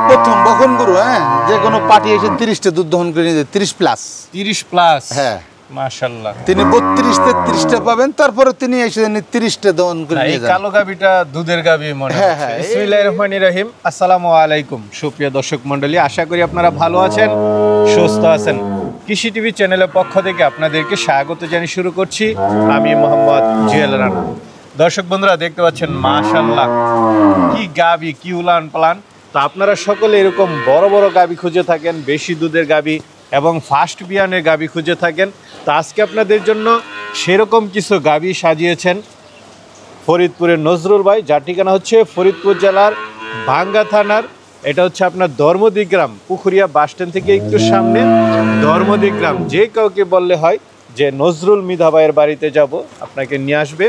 প্রথম বকন গরু, হ্যাঁ, যে কোনো পার্টি এসে 30টা দুধ দহন করে নিয়ে যায়, 30 প্লাস। 30 প্লাস, হ্যাঁ মাশাআল্লাহ। তিনি 32-33টা পাবেন, তারপরে তিনি এসে 30টা দহন করে নিয়ে এই যান। কালো গাবিটা দুধের গাবি মনে হ্যাঁ, হচ্ছে। হ্যাঁ, বিসমিল্লাহির রহমানির রহিম। আসসালামু আলাইকুম সুপ্রিয় দর্শক মণ্ডলী, আশা করি আপনারা ভালো আছেন, সুস্থ আছেন। কৃষি টিভি চ্যানেলের পক্ষ থেকে আপনাদেরকে স্বাগত জানিয়ে শুরু করছি আমি মোহাম্মদ জুয়েল রানা। দর্শক বন্ধুরা দেখতে পাচ্ছেন মাশাআল্লাহ কি গাবি, কি উলান পালান। তো আপনারা সকলে এরকম বড় বড় গাবি খুঁজে থাকেন, বেশি দুধের গাবি এবং ফাস্ট বিয়ানের গাবি খুঁজে থাকেন। তো আজকে আপনাদের জন্য সেরকম কিছু গাবি সাজিয়েছেন ফরিদপুরের নজরুল ভাই, যার ঠিকানা হচ্ছে ফরিদপুর জেলার ভাঙ্গা থানার, এটা হচ্ছে আপনার ধর্মদিক গ্রাম, পুকুরিয়া বাস স্ট্যান্ড থেকে একটু সামনে ধর্মদিক গ্রাম। যে কাউকে বললে হয় যে নজরুল মৃধা ভাইয়ের বাড়িতে যাব, আপনাকে নিয়ে আসবে।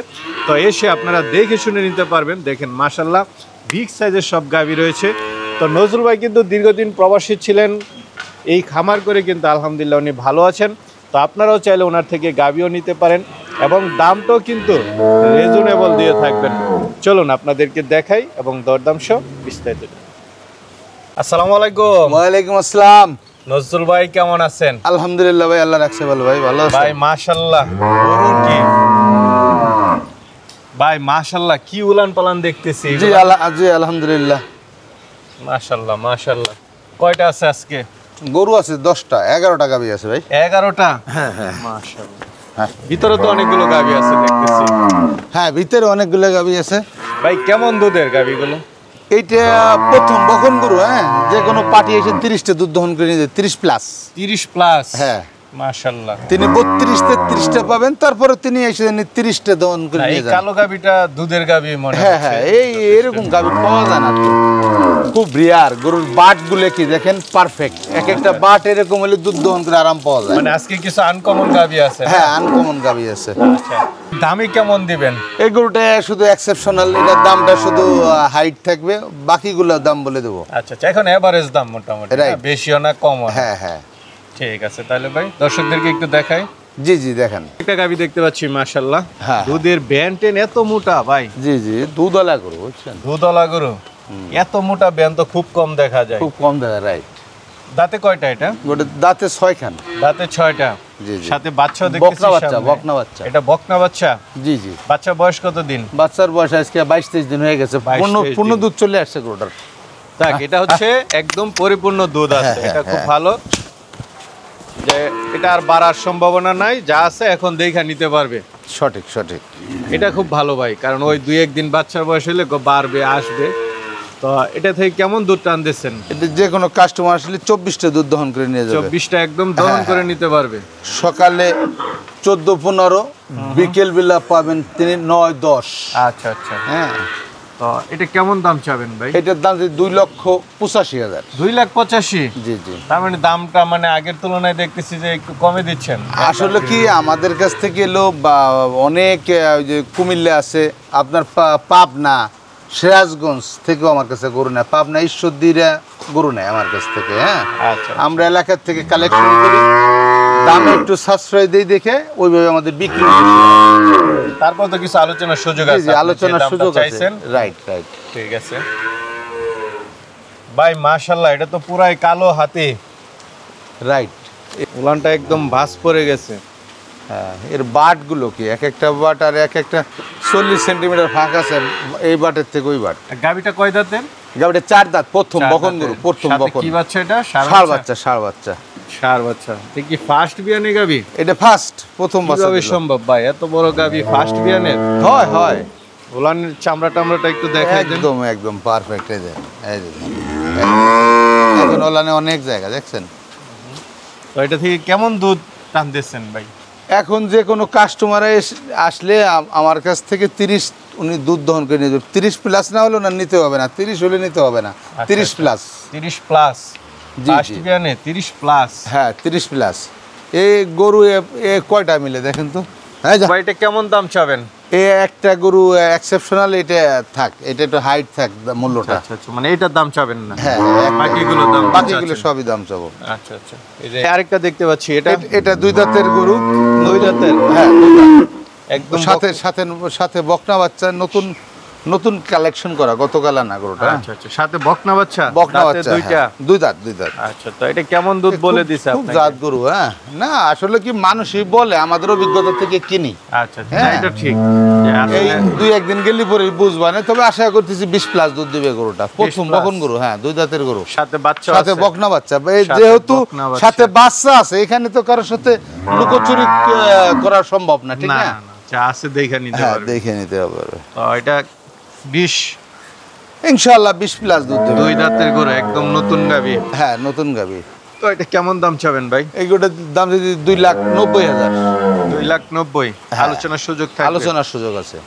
তো এসে আপনারা দেখে শুনে নিতে পারবেন। দেখেন মাশাআল্লাহ বিগ সাইজের সব গাভী রয়েছে। তো নজরুল ভাই কিন্তু দীর্ঘদিন প্রবাসী ছিলেন, এই খামার করে কিন্তু আলহামদুলিল্লাহ উনি ভালো আছেন। তো আপনারাও চাইলে ওনার থেকে গাভীও নিতে পারেন এবং দামটাও কিন্তু রিজনেবল দিয়ে থাকবেন। চলুন আপনাদেরকে দেখাই এবং দরদাম সহ বিস্তারিত। আসসালামু আলাইকুম। ওয়ালাইকুম আসসালাম। নজরুল ভাই কেমন আছেন? আলহামদুলিল্লাহ ভাই, আল্লাহ রাখছে ভালো। ভাই ভালো আছেন? ভাই মাশাআল্লাহ গরু কি ভাই, মাশাআল্লাহ কি উলান পালান দেখতেছি। জি আলহামদুলিল্লাহ, মাশাআল্লাহ মাশাআল্লাহ। কয়টা আছে আজকে? গরু আছে 10টা, 11টা গাবি আছে ভাই। 11টা? হ্যাঁ হ্যাঁ মাশাআল্লাহ। হ্যাঁ ভিতরে তো অনেকগুলো গাভী আছে দেখতেছি। হ্যাঁ, ভিতরে অনেকগুলো গাবি আছে। ভাই কেমন দুধের গাভীগুলো? এইটা প্রথম বকন গরু, হ্যাঁ, যে কোনো পার্টি এসে 30টা দুধ দহন করে নিয়ে যায়, 30 প্লাস। 30 প্লাস, হ্যাঁ মাশাআল্লাহ। তিনি 32-33টা পাবেন, তারপরে তিনি এসে 30টা দহন করে এই নিয়ে যান। কালো গাভীটা দুধের গাভী মনে হ্যাঁ হচ্ছে। হ্যাঁ, এরকম গাভি পাওয়া যায় না তো, খুব রিয়ার। গরুর বাট গুলো কি দেখেন, পারফেক্ট। এক একটা বাট এরকম হলে দুধ দহন করে আরাম পাওয়া যায়। মানে আজকে কিছু আনকমন গাভী আছে। হ্যাঁ, আনকমন গাভি আছে। আচ্ছা, দামে কেমন দিবেন? এই গরুটা শুধু এক্সেপশনাল, এটার দামটা শুধু হাইট থাকবে, বাকিগুলোর দাম বলে দেবো। আচ্ছা আচ্ছা, এখন এভারেজ দাম মোটামুটি, Right. বেশিও না কমও না। হ্যাঁ হ্যাঁ, ঠিক আছে, তাহলে ভাই দর্শকদেরকে একটু দেখাই। জি জি দেখেন। একটা গাভী দেখতে পাচ্ছি মাশাআল্লাহ, হ্যাঁ। দুধের ব্যান টেন এত মোটা ভাই, জি জি, দুধওয়ালা গরু বুঝছেন, দুধওয়ালা গরু। এত মোটা ব্যান তো খুব কম দেখা যায়। খুব কম দেখা। রাইট। দাঁতে কয়টা এটা? গোটা দাঁতে 6 খান। দাঁতে 6টা। জি জি। সাথে বাচ্চাও দেখতেছি বকনা বাচ্চা, সামনে। বকনা বাচ্চা। এটা বকনা বাচ্চা? জি জি। বাচ্চা বয়স কত দিন? বাচ্চার বয়স আজকে 22-23 দিন হয়ে গেছে, 22-23 পূর্ণ দিন। দুধ চলে আসছে গরুটার। দেখ, এটা হচ্ছে একদম পরিপূর্ণ দুধ আছে, হ্যাঁ, এটা খুব হ্যাঁ। ভালো। যে এটা আর বাড়ার সম্ভাবনা নাই, যা আছে এখন দেখা নিতে পারবে। সঠিক সঠিক। এটা খুব ভালো ভাই, কারণ ওই 2-1 দিন বাচ্চার বয়স হলে বাড়বে, আসবে। তো এটা থেকে কেমন দুধ টান দিচ্ছেন? এটা যে কোনো কাস্টমার আসলে 24টা দুধ দহন করে নিয়ে যাবে। 24টা একদম দহন হ্যাঁ, করে হ্যাঁ। নিতে পারবে। সকালে 14-15, বিকেল বেলা পাবেন তিনি 9-10। আচ্ছা আচ্ছা। হ্যাঁ, তো এটা কেমন দাম চাবেন ভাই? এটার দাম 2,85,000। 2,85,000? জি জি। তার মানে দামটা মানে আগের তুলনায় দেখতেছি যে একটু কমে দিচ্ছেন। আসলে কি আমাদের কাছ থেকে এলো বা অনেক ওই যে কুমিল্লা আছে, আপনার পাবনা, সিরাজগঞ্জ থেকেও আমার কাছে গরু নেয়, পাবনা ঈশ্বরদীরা গরু নেয় আমার কাছ থেকে। হ্যাঁ, আচ্ছা। আমরা এলাকার থেকে কালেকশন করি, দামে একটু সাশ্রয় দেই দেখে ওইভাবে আমাদের বিক্রি বেশি হয়। তারপর তো কিছু আলোচনার সুযোগ জি আছে, জি, আপনি যে আলোচনার দামটা সুযোগ আছে। চাইছেন। Right right. ঠিক আছে ভাই, মাশাআল্লাহ, এটা তো পুরাই কালো হাতি। রাইট। উলানটা একদম ভাঁজ পড়ে গেছে। হ্যাঁ, এর বাটগুলো কি এক একটা বাট আর এক একটা 40 সেন্টিমিটার ফাঁক আছে, এই বাটের থেকে ওই বাট। গাবিটা কয় দাঁতের? গাবিটা 4 দাঁত, প্রথম 4 বকন দাঁতের। গরু, প্রথম সাথে বকন। কি বাচ্চা এটা? ষাঁড় বাচ্চা, ষাঁড় বাচ্চা। ষাঁড় বাচ্চা। এটা কি ফার্স্ট বিয়ানে গাবি? এটা ফার্স্ট, প্রথম বাচ্চা কিভাবে দিল। সম্ভব ভাই, এত বড় গাবি ফার্স্ট বিয়ানের? হয় হয়। উলানের চামড়া টামড়াটা একটু দেখাই দেন। একদম একদম পারফেক্ট। এই যে এখন ওলানে অনেক জায়গা দেখছেন। তো এটা থেকে কেমন দুধ টান দিচ্ছেন ভাই? এখন যে কোনো কাস্টমার আসলে আমার কাছ থেকে 30 উনি দুধ দহন করে নিয়ে যাবে। 30 প্লাস না হলে না নিতে হবে না, 30 হলে নিতে হবে না, 30 প্লাস। 30 প্লাস জি, ফার্স্ট জি। বিয়ানে 30 প্লাস। হ্যাঁ 30 প্লাস। এই গরু এ কয়টা মিলে দেখেন তো। হ্যাঁ যা। ভাই এটা কেমন দাম চাবেন? এই একটা গরু এক্সেপশনাল, এটা থাক, এটা একটু হাইট থাক মূল্যটা। আচ্ছা আচ্ছা, মানে এটার দাম চাবেন না? হ্যাঁ, বাকিগুলো দাম বাকিগুলো সবই দাম চাবো। আচ্ছা আচ্ছা। এই যে আরেকটা দেখতে পাচ্ছি, এটা এটা 2 দাঁতের গরু। 2 দাঁতের? হ্যাঁ, 2 দাঁত। একদম সাথে সাথে সাথে বকনা বাচ্চা, নতুন নতুন কালেকশন করা, গতকাল আনা গরুটা। আচ্ছা আচ্ছা, সাথে বকনা বাচ্চা, বকনা দাঁতে বাচ্চা, দুইটা। হ্যাঁ, দুই দাঁত দুই দাঁত। আচ্ছা, তো এটা কেমন দুধ বলে দিছে খুব আপনাকে? জাত গরু, হ্যাঁ। না আসলে কি মানুষই বলে, আমাদের অভিজ্ঞতা থেকে কিনি। আচ্ছা আচ্ছা, হ্যাঁ। না, এটা ঠিক যে এই আসলে 2-1 দিন গেলে পরে বুঝবা না, তবে আশা করতেছি 20+ দুধ দিবে গরুটা। প্রথম 20+ বকন গরু, হ্যাঁ, দুই দাঁতের গরু, সাথে বাচ্চা সাথে আছে। বকনা বাচ্চা। এই সাথে যেহেতু বকনা বাচ্চা। সাথে বাচ্চা আছে, এখানে তো কারোর সাথে লুকোচুরি করা সম্ভব না, ঠিক না না? না, যা আছে দেখে নিতে হ্যাঁ, পারবে। দেখে নিতে হবে। তো এটা 20 ইনশাআল্লাহ 20+ দুধ দেবে। দুই দাঁতের গরু, একদম নতুন গাভী। হ্যাঁ, নতুন গাবি। তো এটা কেমন দাম চাবেন ভাই? এই গরুটার দাম যদি 2,90,000। 2,90,000। হ্যাঁ। আলোচনার সুযোগ থাকবে। আলোচনার সুযোগ আছে।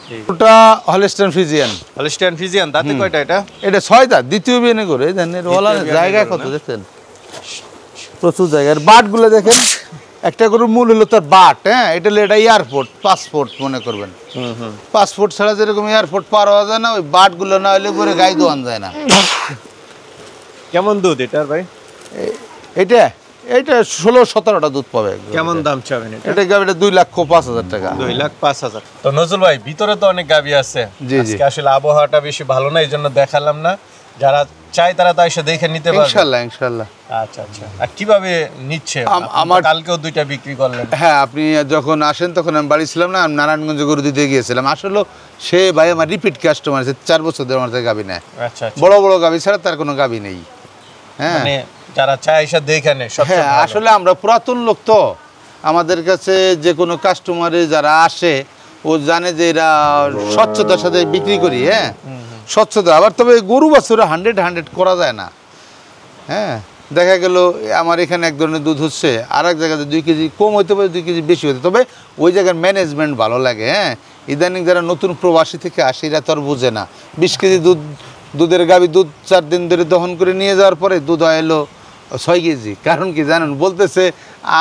ঠিক। ওটা হলস্টাইন ফ্রিজিয়ান। হলস্টাইন ফ্রিজিয়ান, দাঁতে কয়টা এটা? এটা 6 দাঁত, দ্বিতীয় বিয়ানে করে ধানের ওলা বিয়ানে জায়গা গরু কত না? দেখেন, প্রচুর জায়গার। বাটগুলো দেখেন, একটা গরুর মূল হলো তার বাট, হ্যাঁ, এটা হলো এটা এয়ারপোর্ট, পাসপোর্ট মনে করবেন। পাসপোর্ট ছাড়া যেরকম এয়ারপোর্ট পার হওয়া যায় না, ওই বাটগুলো না হলে পরে গাই দোয়ান যায় না। কেমন দুধ এটার ভাই? এটা এটা 16-17টা দুধ পাবে। কেমন দাম চাবেন এটা? এটা গাবিটা 2,05,000 টাকা। 2,05,000। তো নজরুল ভাই, ভিতরে তো অনেক গাভী আছে। জি, জি। আজকে আসলে আবহাওয়াটা বেশি ভালো না, এই জন্য দেখালাম না। যারা চায় তারা তো এসে দেখে নিতে পারবে। ইনশাল্লাহ ইনশাল্লাহ। আচ্ছা আচ্ছা। আর কিভাবে নিচ্ছে? আপনি তো আমার- কালকেও 2টা বিক্রি করলেন। হ্যাঁ, আপনি যখন আসেন তখন আমি বাড়ি ছিলাম না, আমি নারায়ণগঞ্জে গরু দিতে গিয়েছিলাম। আসলে সে ভাই আমার রিপিট কাস্টমার আছে, 4 বছর ধরে আমার থেকে গাবি নেয়। আচ্ছা আচ্ছা। বড় বড় গাবি ছাড়া তার কোনো গাবি নেই। হ্যাঁ মানে যারা চায় এসে দেখে নেয় সবচেয়ে হ্যাঁ, ভালো। আসলে আমরা পুরাতন লোক তো, আমাদের কাছে যে কোনো কাস্টমারে যারা আসে ও জানে যে এরা স্বচ্ছতার সাথে বিক্রি করি। হ্যাঁ, স্বচ্ছতা। আবার তবে গরু বাছুরে 100 করা যায় না। হ্যাঁ, দেখা গেল আমার এখানে এক ধরনের দুধ হচ্ছে, আর এক জায়গাতে 2 কেজি কম হইতে পারে, 2 কেজি বেশি হতে, তবে ওই জায়গার ম্যানেজমেন্ট ভালো লাগে। হ্যাঁ, ইদানিং যারা নতুন প্রবাসী থেকে আসে এরা তো আর বোঝে না। 20 কেজি দুধের গাভী দুধ 4 দিন ধরে দহন করে নিয়ে যাওয়ার পরে দুধ হয় এলো 6 কেজি। কারণ কি জানেন, বলতেছে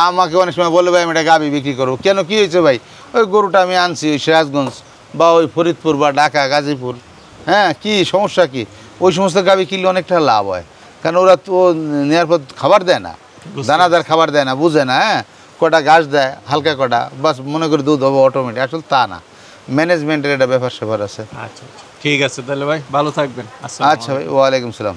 আমাকে অনেক সময় বলে ভাই আমি এটা গাভী বিক্রি করবো। কেন, কি হয়েছে ভাই? ওই গরুটা আমি আনছি ওই সিরাজগঞ্জ বা ওই ফরিদপুর বা ঢাকা গাজীপুর। হ্যাঁ, কি সমস্যা কি? ওই সমস্ত গাভী কিনলে অনেকটা লাভ হয়, কারণ ওরা তো নেওয়ার পর খাবার দেয় না, দানাদার খাবার দেয় না, বুঝে না। হ্যাঁ, কটা ঘাস দেয় হালকা কটা, বাস মনে করি দুধ হবে অটোমেটিক। আসলে তা না, ম্যানেজমেন্টের একটা ব্যাপার স্যাপার আছে। আচ্ছা আচ্ছা, ঠিক আছে তাহলে ভাই, ভালো থাকবেন। আসসালামু আচ্ছা ভাই, ওয়ালাইকুম সালাম।